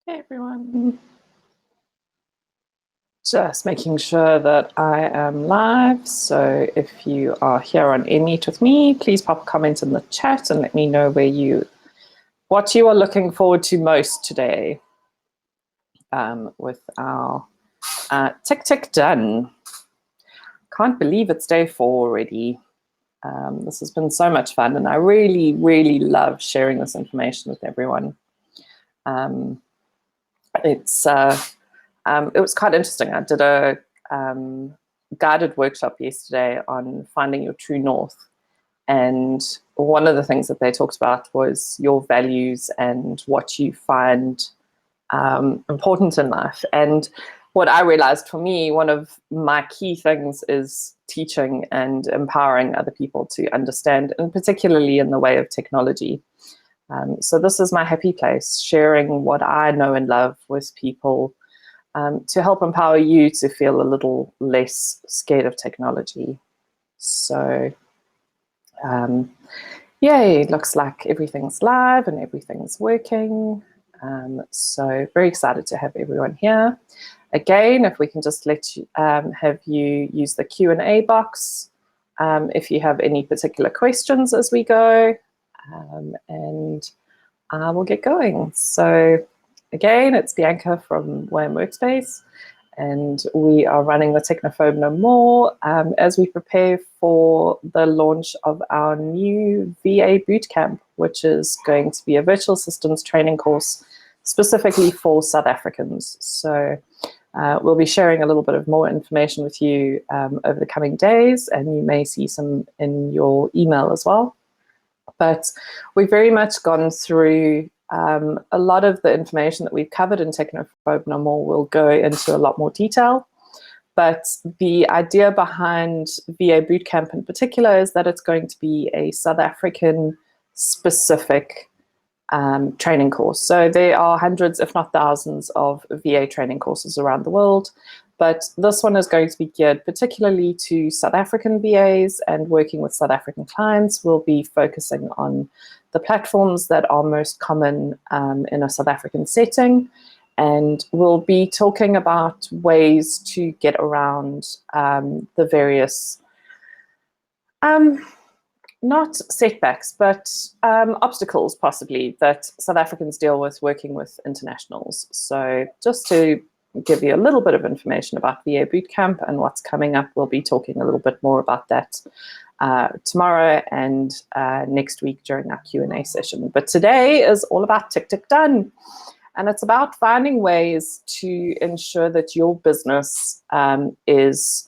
Hey everyone. Just making sure that I am live. So if you are here on Meet with me, please pop a comment in the chat and let me know what you are looking forward to most today with our tick done. Can't believe it's day 4 already. This has been so much fun, and I really, really love sharing this information with everyone. It was quite interesting. I did a guided workshop yesterday on finding your true north. And one of the things that they talked about was your values and what you find important in life. And what I realized for me, one of my key things is teaching and empowering other people to understand, and particularly in the way of technology. So this is my happy place, sharing what I know and love with people to help empower you to feel a little less scared of technology. So, yay, looks like everything's live and everything's working. So very excited to have everyone here. Again, if we can just let you have you use the Q&A box if you have any particular questions as we go, and we'll get going. So again, it's Bianca from WAM Workspace, and we are running the Technophobe No More as we prepare for the launch of our new VA Bootcamp, which is going to be a virtual systems training course specifically for South Africans. So we'll be sharing a little bit of more information with you over the coming days, and you may see some in your email as well. But we've very much gone through a lot of the information that we've covered in Technophobe No More. Will go into a lot more detail. But the idea behind VA Bootcamp in particular is that it's going to be a South African specific training course. So there are hundreds, if not thousands, of VA training courses around the world. But this one is going to be geared particularly to South African VAs, and working with South African clients. We'll be focusing on the platforms that are most common in a South African setting. And we'll be talking about ways to get around the various, not setbacks, but obstacles possibly that South Africans deal with working with internationals. So just to give you a little bit of information about VA Bootcamp and what's coming up. We'll be talking a little bit more about that tomorrow and next week during our Q&A session. But today is all about tick done. And it's about finding ways to ensure that your business is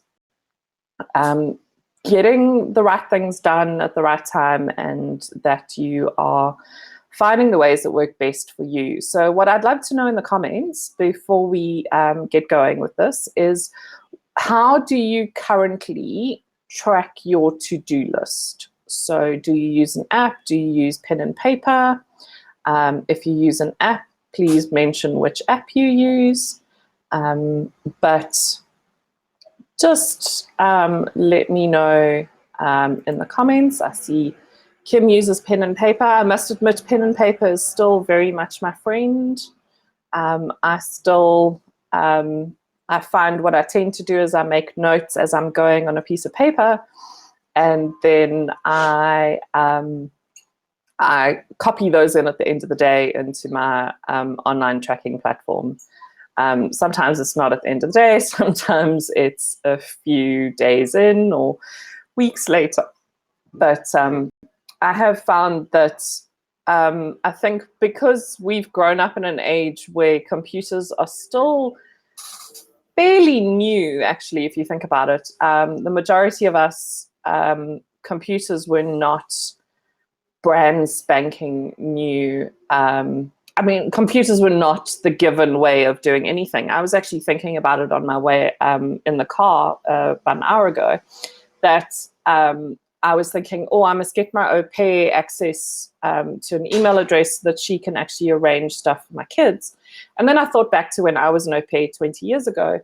getting the right things done at the right time, and that you are finding the ways that work best for you. So what I'd love to know in the comments before we get going with this is, how do you currently track your to-do list? So do you use an app? Do you use pen and paper? If you use an app, please mention which app you use. But just let me know in the comments. I see Kim uses pen and paper. I must admit, pen and paper is still very much my friend. I find what I tend to do is I make notes as I'm going on a piece of paper, and then I copy those in at the end of the day into my online tracking platform. Sometimes it's not at the end of the day, sometimes it's a few days in or weeks later. But I have found that I think because we've grown up in an age where computers are still fairly new, actually, if you think about it. The majority of us, computers were not brand spanking new. I mean, computers were not the given way of doing anything. I was actually thinking about it on my way in the car about an hour ago, that I was thinking, oh, I must get my au pair access to an email address so that she can actually arrange stuff for my kids. And then I thought back to when I was an au pair 20 years ago.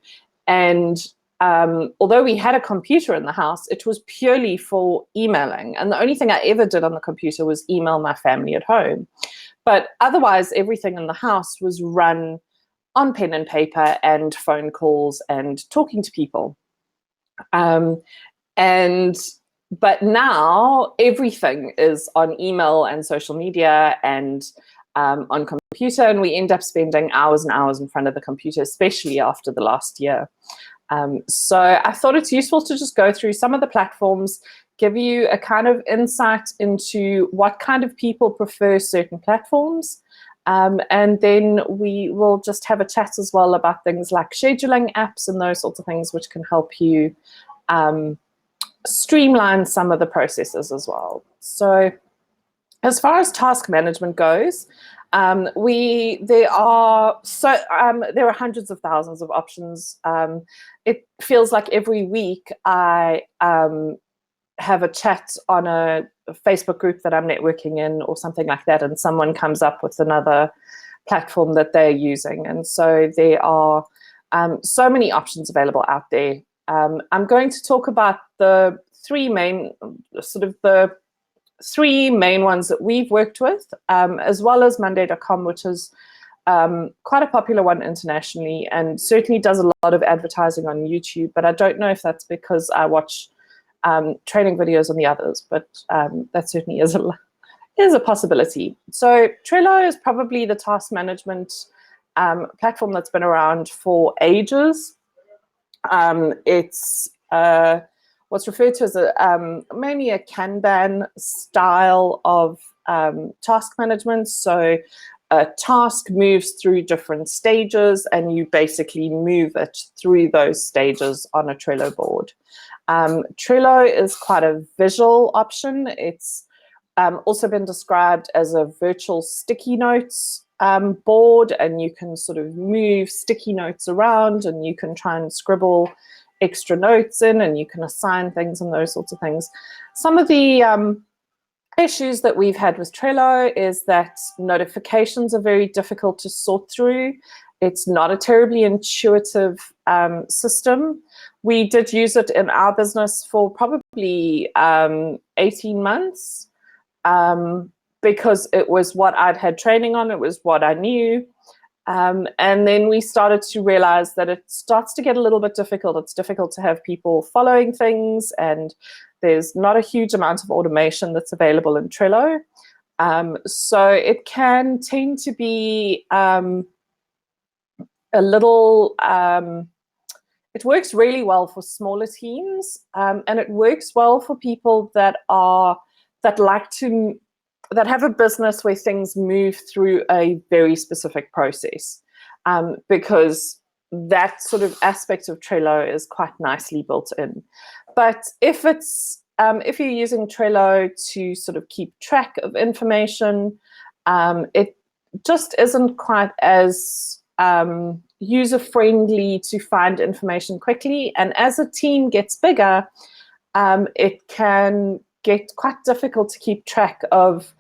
And although we had a computer in the house, it was purely for emailing. And the only thing I ever did on the computer was email my family at home. But otherwise, everything in the house was run on pen and paper and phone calls and talking to people. But now everything is on email and social media and on computer, and we end up spending hours and hours in front of the computer, especially after the last year. So I thought it's useful to just go through some of the platforms, give you a kind of insight into what kind of people prefer certain platforms. And then we will just have a chat as well about things like scheduling apps and those sorts of things, which can help you streamline some of the processes as well. So as far as task management goes, there are hundreds of thousands of options. It feels like every week I have a chat on a Facebook group that I'm networking in or something like that, and someone comes up with another platform that they're using. And so there are so many options available out there. I'm going to talk about the three main ones that we've worked with, as well as Monday.com, which is quite a popular one internationally and certainly does a lot of advertising on YouTube. But I don't know if that's because I watch training videos on the others, but that certainly is a possibility. So Trello is probably the task management platform that's been around for ages. It's what's referred to as mainly a Kanban style of task management. So a task moves through different stages, and you basically move it through those stages on a Trello board. Trello is quite a visual option. It's also been described as a virtual sticky notes board, and you can sort of move sticky notes around, and you can try and scribble extra notes in, and you can assign things and those sorts of things. Some of the issues that we've had with Trello is that notifications are very difficult to sort through. It's not a terribly intuitive system. We did use it in our business for probably 18 months because it was what I'd had training on, it was what I knew. And then we started to realize that it starts to get a little bit difficult. It's difficult to have people following things, and there's not a huge amount of automation that's available in Trello. So it can tend to be a little, it works really well for smaller teams, and it works well for people that have a business where things move through a very specific process, because that sort of aspect of Trello is quite nicely built in. But if you're using Trello to sort of keep track of information, it just isn't quite as user-friendly to find information quickly. And as a team gets bigger, it can get quite difficult to keep track of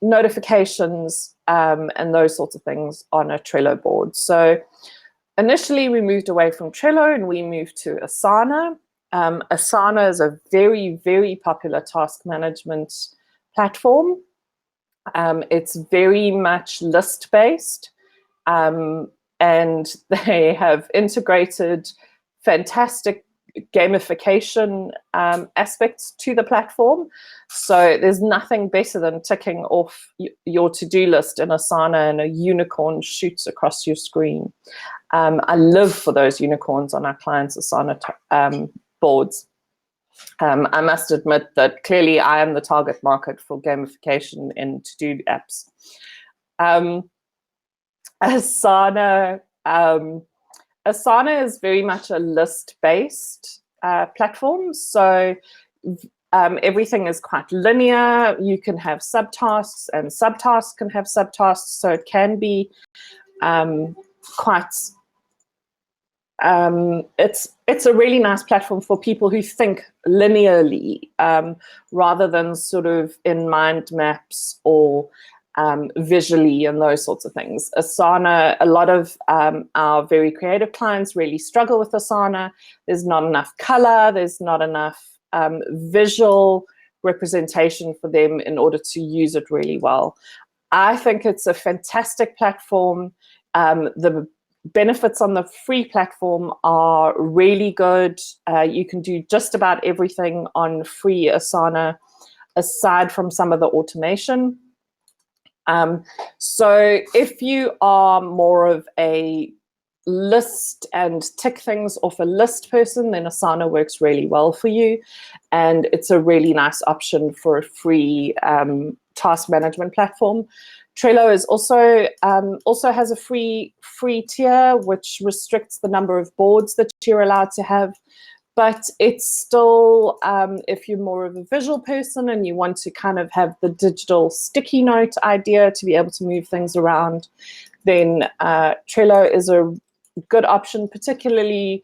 notifications and those sorts of things on a Trello board. So initially we moved away from Trello and we moved to Asana. Asana is a very, very popular task management platform. It's very much list-based, and they have integrated fantastic gamification aspects to the platform. So there's nothing better than ticking off your to-do list in Asana and a unicorn shoots across your screen. I live for those unicorns on our clients' Asana boards. I must admit that clearly I am the target market for gamification in to-do apps. Asana is very much a list-based platform, so everything is quite linear. You can have subtasks, and subtasks can have subtasks, so it can be quite. It's a really nice platform for people who think linearly rather than sort of in mind maps or visually and those sorts of things. Asana, a lot of our very creative clients really struggle with Asana. There's not enough color, there's not enough visual representation for them in order to use it really well. I think it's a fantastic platform. The benefits on the free platform are really good. You can do just about everything on free Asana, aside from some of the automation. So if you are more of a list and tick things off a list person, then Asana works really well for you. And it's a really nice option for a free task management platform. Trello is also has a free tier, which restricts the number of boards that you're allowed to have. But it's still, if you're more of a visual person and you want to kind of have the digital sticky note idea to be able to move things around, then Trello is a good option, particularly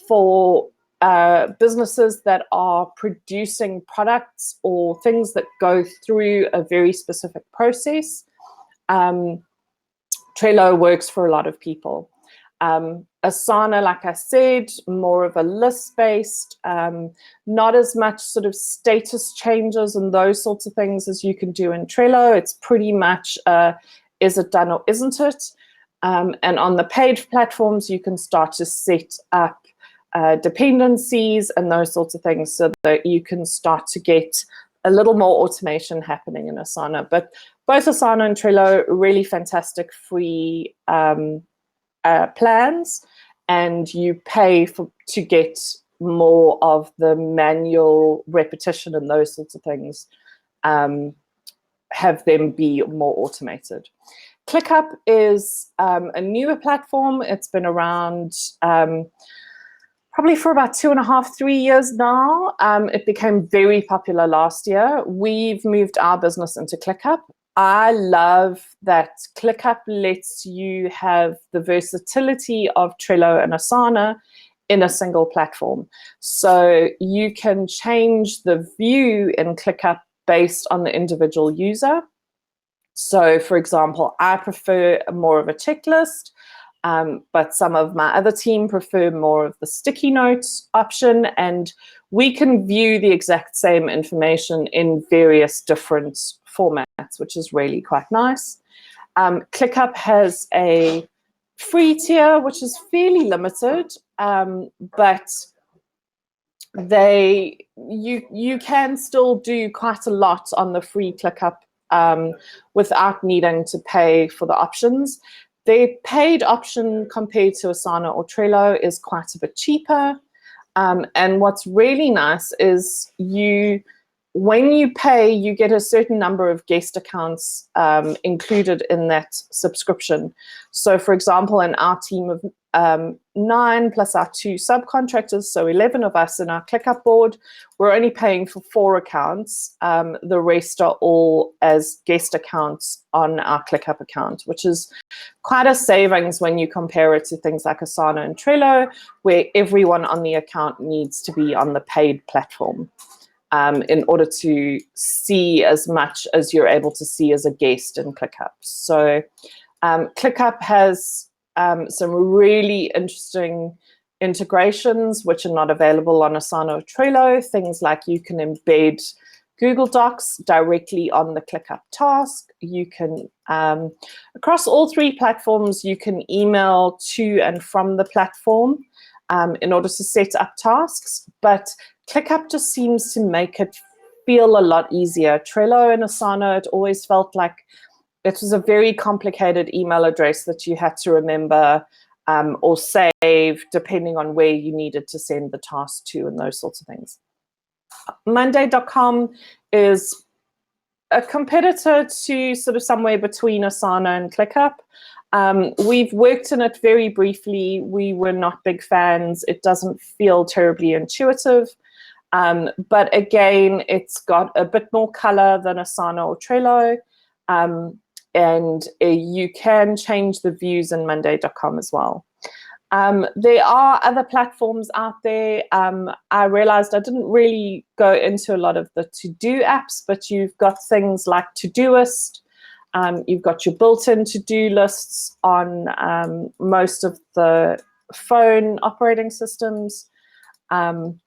for businesses that are producing products or things that go through a very specific process. Trello works for a lot of people. Asana, like I said, more of a list-based, not as much sort of status changes and those sorts of things as you can do in Trello. It's pretty much, is it done or isn't it? And on the paid platforms, you can start to set up dependencies and those sorts of things so that you can start to get a little more automation happening in Asana. But both Asana and Trello, really fantastic free plans, and you pay to get more of the manual repetition and those sorts of things, have them be more automated. ClickUp is a newer platform. It's been around probably for about 2.5, 3 years now. It became very popular last year. We've moved our business into ClickUp. I love that ClickUp lets you have the versatility of Trello and Asana in a single platform. So you can change the view in ClickUp based on the individual user. So for example, I prefer more of a checklist, but some of my other team prefer more of the sticky notes option, and we can view the exact same information in various different formats, which is really quite nice. ClickUp has a free tier, which is fairly limited, but you can still do quite a lot on the free ClickUp without needing to pay for the options. The paid option compared to Asana or Trello is quite a bit cheaper. And what's really nice is when you pay, you get a certain number of guest accounts included in that subscription. So for example, in our team of 9 plus our 2 subcontractors, so 11 of us in our ClickUp board, we're only paying for 4 accounts. The rest are all as guest accounts on our ClickUp account, which is quite a savings when you compare it to things like Asana and Trello, where everyone on the account needs to be on the paid platform in order to see as much as you're able to see as a guest in ClickUp. So ClickUp has some really interesting integrations which are not available on Asana or Trello. Things like you can embed Google Docs directly on the ClickUp task. You can, across all 3 platforms, you can email to and from the platform in order to set up tasks. But ClickUp just seems to make it feel a lot easier. Trello and Asana, it always felt like it was a very complicated email address that you had to remember or save depending on where you needed to send the task to and those sorts of things. Monday.com is a competitor to sort of somewhere between Asana and ClickUp. We've worked in it very briefly. We were not big fans. It doesn't feel terribly intuitive. But again, it's got a bit more color than Asana or Trello. And you can change the views in Monday.com as well. There are other platforms out there. I realized I didn't really go into a lot of the to-do apps, but you've got things like Todoist. You've got your built-in to-do lists on most of the phone operating systems. And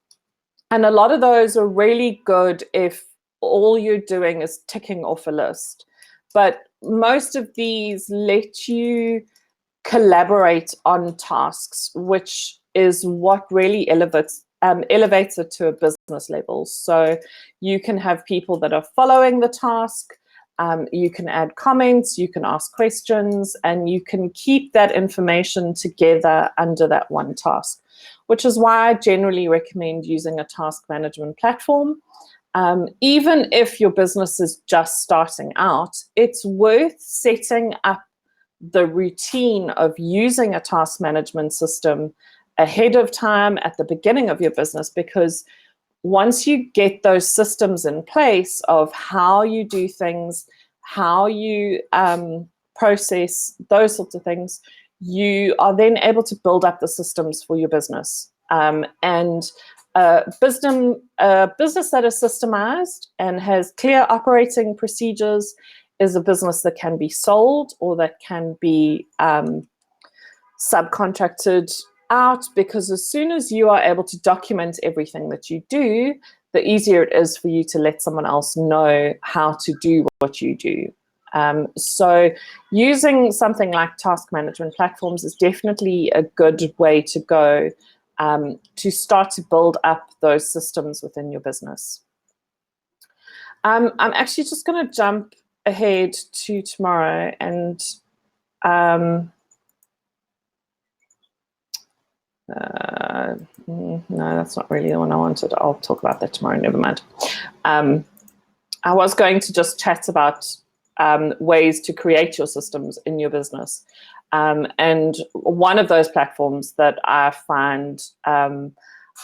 a lot of those are really good if all you're doing is ticking off a list. But most of these let you collaborate on tasks, which is what really elevates it to a business level. So you can have people that are following the task, you can add comments, you can ask questions, and you can keep that information together under that one task, which is why I generally recommend using a task management platform. Even if your business is just starting out, it's worth setting up the routine of using a task management system ahead of time at the beginning of your business, because once you get those systems in place of how you do things, how you process those sorts of things, you are then able to build up the systems for your business. And a business that is systemized and has clear operating procedures is a business that can be sold or that can be subcontracted out, because as soon as you are able to document everything that you do, the easier it is for you to let someone else know how to do what you do. So using something like task management platforms is definitely a good way to go to start to build up those systems within your business. I'm actually just going to jump ahead to tomorrow, and no, that's not really the one I wanted. I'll talk about that tomorrow, never mind. I was going to just chat about ways to create your systems in your business. And one of those platforms that I find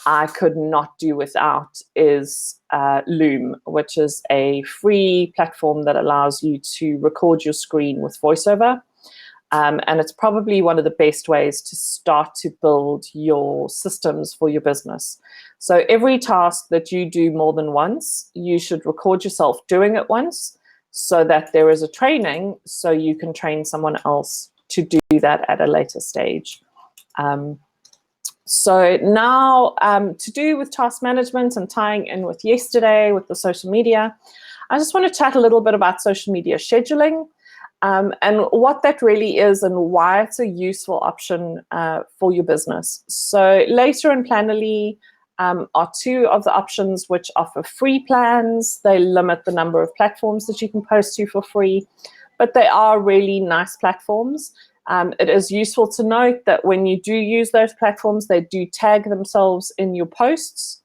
I could not do without is Loom, which is a free platform that allows you to record your screen with VoiceOver. And it's probably one of the best ways to start to build your systems for your business. So every task that you do more than once, you should record yourself doing it once, so that there is a training, so you can train someone else to do that at a later stage. So now, to do with task management and tying in with yesterday with the social media, I just want to chat a little bit about social media scheduling. And what that really is and why it's a useful option for your business. So Later and Plannerly are two of the options which offer free plans. They limit the number of platforms that you can post to for free, but they are really nice platforms. It is useful to note that when you do use those platforms, they do tag themselves in your posts.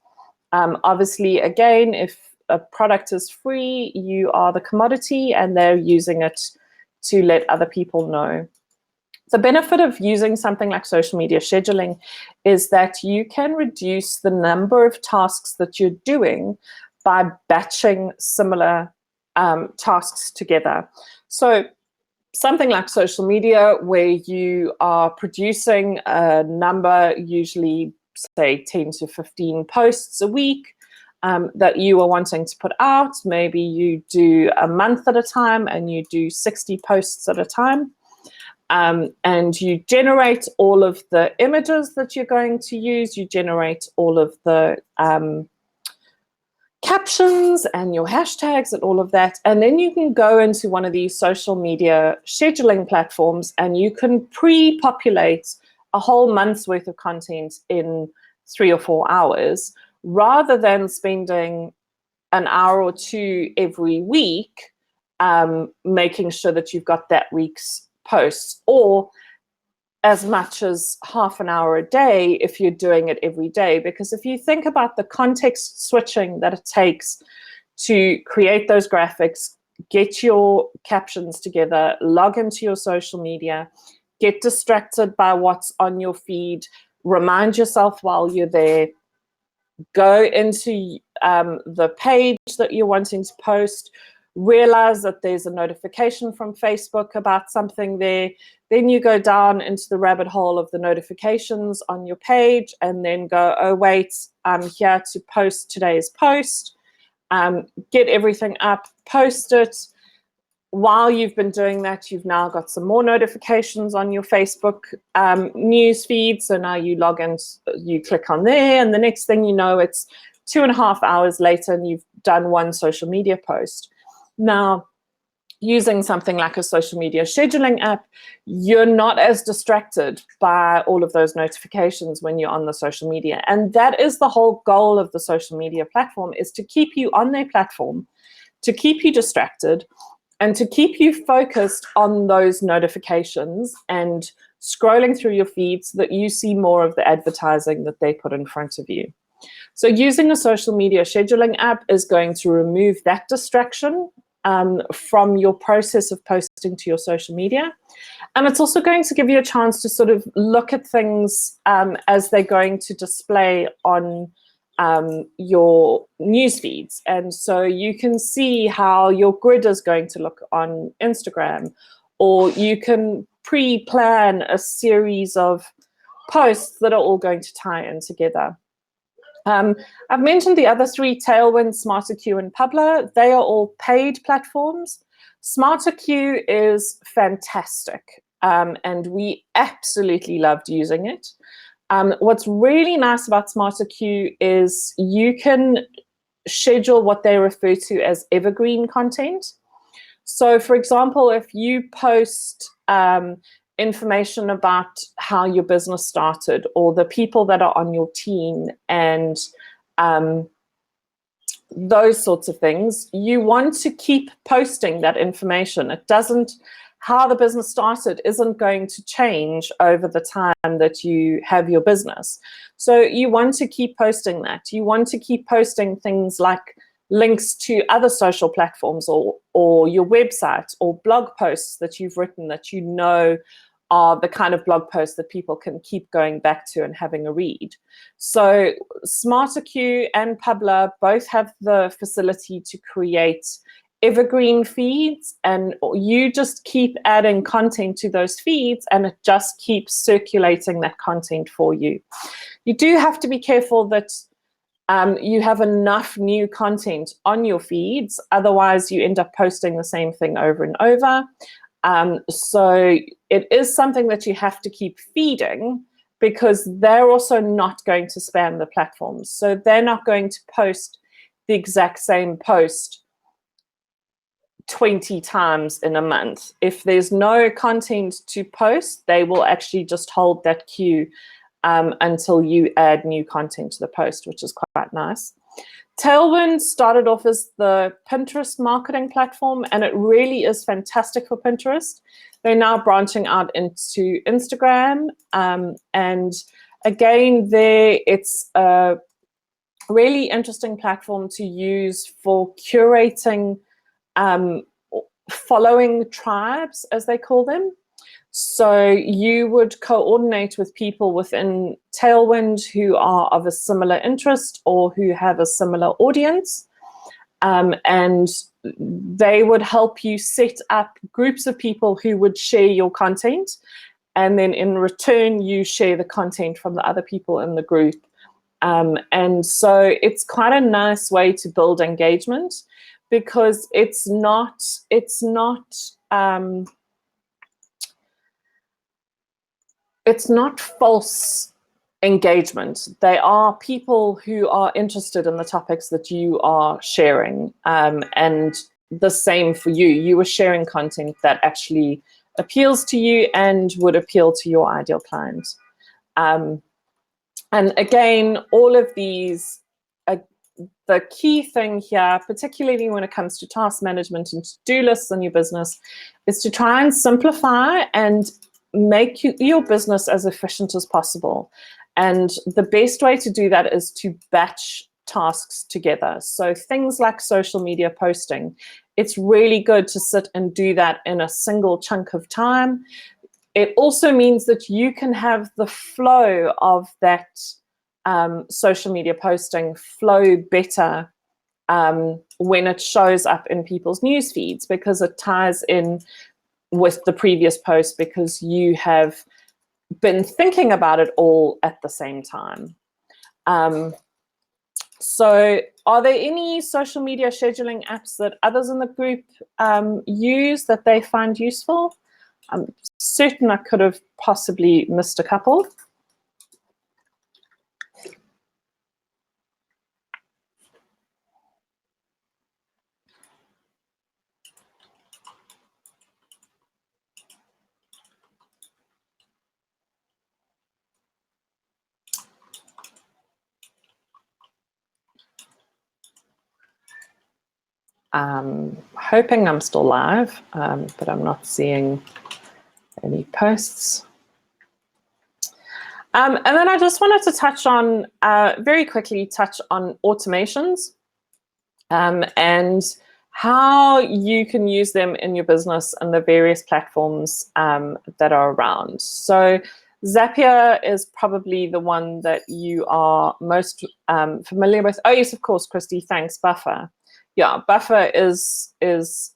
Obviously, again, if a product is free, you are the commodity and they're using it to let other people know. The benefit of using something like social media scheduling is that you can reduce the number of tasks that you're doing by batching similar tasks together. So something like social media, where you are producing a number, usually say 10 to 15 posts a week, that you are wanting to put out. Maybe you do a month at a time and you do 60 posts at a time. And you generate all of the images that you're going to use. You generate all of the captions and your hashtags and all of that. And then you can go into one of these social media scheduling platforms and you can pre-populate a whole month's worth of content in 3 or 4 hours, rather than spending an hour or two every week making sure that you've got that week's posts, or as much as half an hour a day if you're doing it every day. Because if you think about the context switching that it takes to create those graphics, get your captions together, log into your social media, get distracted by what's on your feed, remind yourself while you're there, go into the page that you're wanting to post, realize that there's a notification from Facebook about something there, then you go down into the rabbit hole of the notifications on your page and then go, oh wait, I'm here to post today's post, get everything up, post it. While you've been doing that, you've now got some more notifications on your Facebook news feed. So now you log in, you click on there, and the next thing you know, it's 2.5 hours later and you've done one social media post. Now, using something like a social media scheduling app, you're not as distracted by all of those notifications when you're on the social media. And that is the whole goal of the social media platform, is to keep you on their platform, to keep you distracted, and to keep you focused on those notifications and scrolling through your feed so that you see more of the advertising that they put in front of you. So using a social media scheduling app is going to remove that distraction from your process of posting to your social media. And it's also going to give you a chance to sort of look at things as they're going to display on your news feeds. And so you can see how your grid is going to look on Instagram, or you can pre-plan a series of posts that are all going to tie in together. I've mentioned the other three, Tailwind, SmarterQ, and Publer. They are all paid platforms. SmarterQ is fantastic, and we absolutely loved using it. What's really nice about SmarterQ is you can schedule what they refer to as evergreen content. So, for example, if you post information about how your business started, or the people that are on your team, and those sorts of things, you want to keep posting that information. It doesn't, how the business started isn't going to change over the time that you have your business. So you want to keep posting that. You want to keep posting things like links to other social platforms, or your website, or blog posts that you've written that you know are the kind of blog posts that people can keep going back to and having a read. So SmarterQ and Publer both have the facility to create evergreen feeds, and you just keep adding content to those feeds and it just keeps circulating that content for you. You do have to be careful that you have enough new content on your feeds, otherwise you end up posting the same thing over and over. So it is something that you have to keep feeding, because they're also not going to spam the platforms. So they're not going to post the exact same post 20 times in a month. If there's no content to post, they will actually just hold that queue until you add new content to the post, which is quite nice. Tailwind started off as the Pinterest marketing platform, and it really is fantastic for Pinterest. They're now branching out into Instagram, and again, it's a really interesting platform to use for curating following tribes, as they call them. So you would coordinate with people within Tailwind who are of a similar interest or who have a similar audience, and they would help you set up groups of people who would share your content, and then in return you share the content from the other people in the group. And so it's quite a nice way to build engagement, because it's not false engagement. They are people who are interested in the topics that you are sharing, and the same for you. You are sharing content that actually appeals to you and would appeal to your ideal client. And again, all of these, the key thing here, particularly when it comes to task management and to-do lists in your business, is to try and simplify and make your business as efficient as possible. And the best way to do that is to batch tasks together. So things like social media posting, it's really good to sit and do that in a single chunk of time. It also means that you can have the flow of that social media posting flow better when it shows up in people's news feeds, because it ties in with the previous post, because you have been thinking about it all at the same time. So are there any social media scheduling apps that others in the group use that they find useful? I'm certain I could have possibly missed a couple. hoping I'm still live, but I'm not seeing any posts. And then I just wanted to touch on, very quickly touch on automations and how you can use them in your business and the various platforms that are around. So Zapier is probably the one that you are most familiar with. Oh yes, of course, Christy, thanks, Buffer. Yeah, Buffer is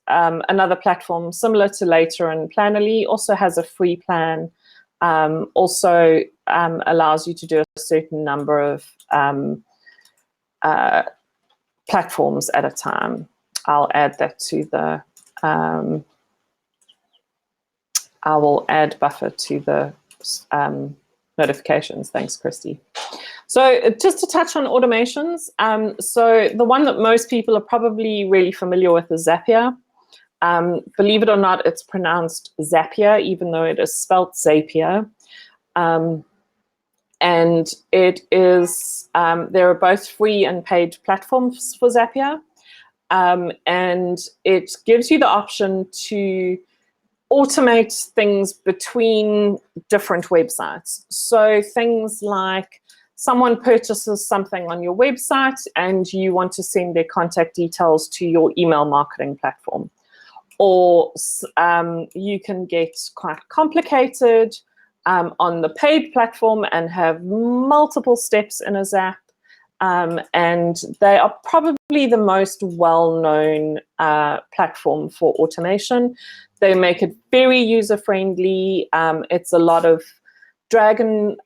another platform similar to Later and Plannerly, also has a free plan, also allows you to do a certain number of platforms at a time. I'll add that to the, I will add Buffer to the notifications. Thanks, Christy. So just to touch on automations, so the one that most people are probably really familiar with is Zapier. Believe it or not, it's pronounced Zapier, even though it is spelt Zapier. And it is, there are both free and paid platforms for Zapier. And it gives you the option to automate things between different websites. So things like someone purchases something on your website and you want to send their contact details to your email marketing platform. Or you can get quite complicated on the paid platform and have multiple steps in a Zap. And they are probably the most well-known platform for automation. They make it very user-friendly. It's a lot of drag and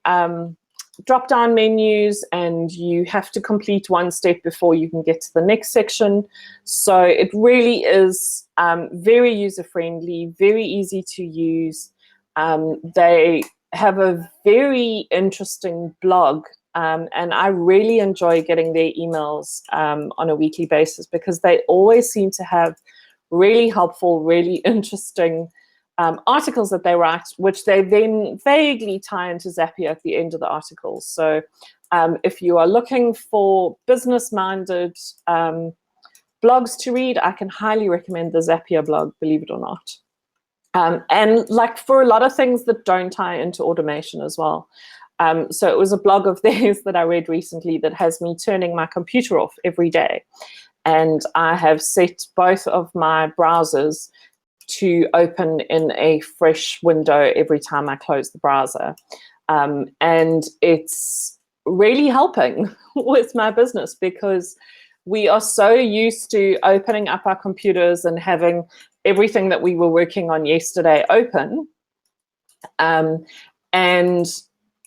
drop-down menus, and you have to complete one step before you can get to the next section. So it really is very user-friendly, very easy to use. They have a very interesting blog, and I really enjoy getting their emails on a weekly basis because they always seem to have really helpful, really interesting articles that they write, which they then vaguely tie into Zapier at the end of the article. So if you are looking for business-minded blogs to read, I can highly recommend the Zapier blog, believe it or not. And like for a lot of things that don't tie into automation as well. So it was a blog of theirs that I read recently that has me turning my computer off every day. And I have set both of my browsers to open in a fresh window every time I close the browser. And it's really helping with my business because we are so used to opening up our computers and having everything that we were working on yesterday open. And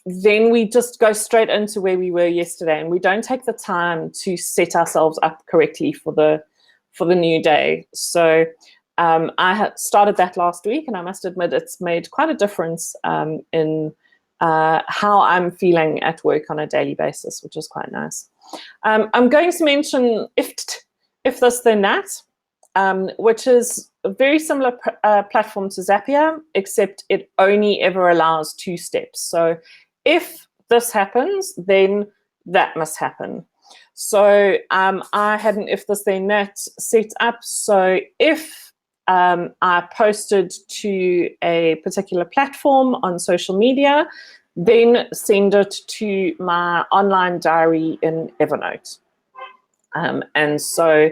then we just go straight into where we were yesterday, and we don't take the time to set ourselves up correctly for the new day. So I had started that last week, and I must admit it's made quite a difference in how I'm feeling at work on a daily basis, which is quite nice. I'm going to mention if this then that, which is a very similar platform to Zapier, except it only ever allows 2 steps. So if this happens, then that must happen. So I had an if this then that set up. So if I posted to a particular platform on social media, then send it to my online diary in Evernote. And so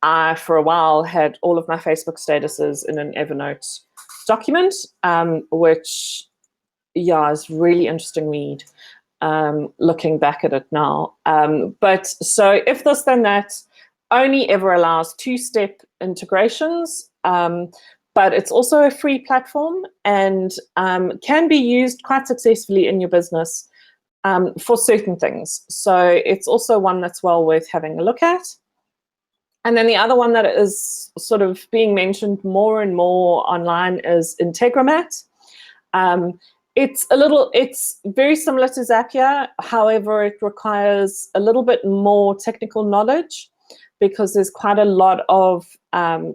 I, for a while, had all of my Facebook statuses in an Evernote document, which, yeah, is really interesting read, looking back at it now. But so if this then that only ever allows 2-step integrations, but it's also a free platform and can be used quite successfully in your business for certain things. So it's also one that's well worth having a look at. And then the other one that is sort of being mentioned more and more online is Integromat. It's very similar to Zapier. However, it requires a little bit more technical knowledge because there's quite a lot of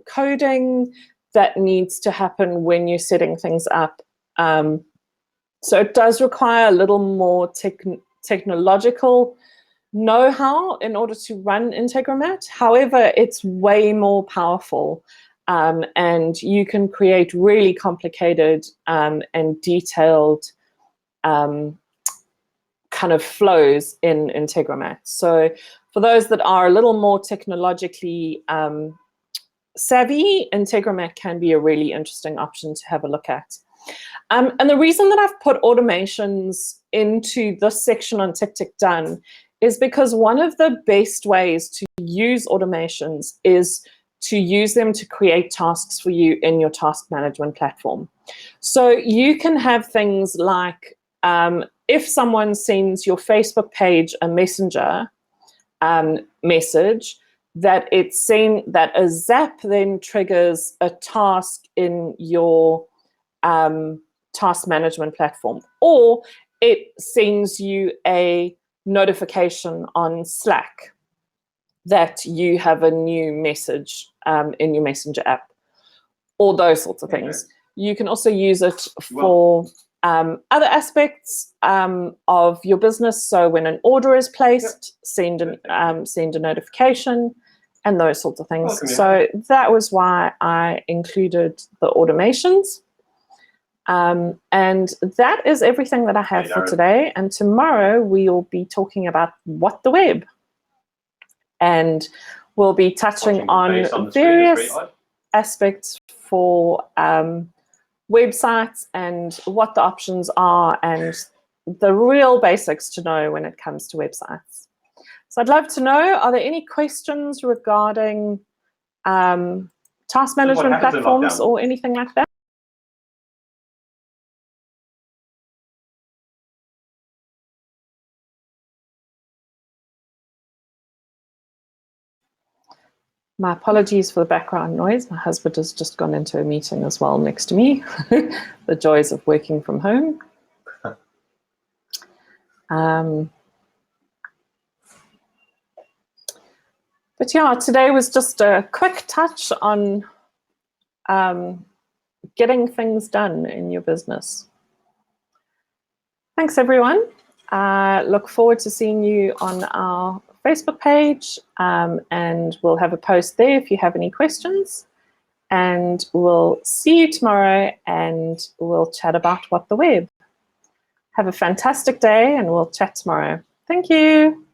coding that needs to happen when you're setting things up. So it does require a little more technological know-how in order to run Integromat. However, it's way more powerful, and you can create really complicated and detailed kind of flows in Integromat. So for those that are a little more technologically savvy, Integromat can be a really interesting option to have a look at. And the reason that I've put automations into this section on Tick Tick Done is because one of the best ways to use automations is to use them to create tasks for you in your task management platform. So you can have things like if someone sends your Facebook page a messenger message, that a zap then triggers a task in your task management platform, or it sends you a notification on Slack that you have a new message in your Messenger app, all those sorts of things. You can also use it for other aspects of your business. So when an order is placed, send a notification and those sorts of things. So that was why I included the automations. And that is everything that I have for today. And tomorrow we will be talking about what the web. And we'll be touching on various aspects for websites and what the options are and the real basics to know when it comes to websites. So I'd love to know, are there any questions regarding task management platforms or anything like that? My apologies for the background noise. My husband has just gone into a meeting as well next to me. The joys of working from home. But yeah, today was just a quick touch on getting things done in your business. Thanks, everyone. Look forward to seeing you on our Facebook page, and we'll have a post there if you have any questions. And we'll see you tomorrow, and we'll chat about what the web. Have a fantastic day, and we'll chat tomorrow. Thank you.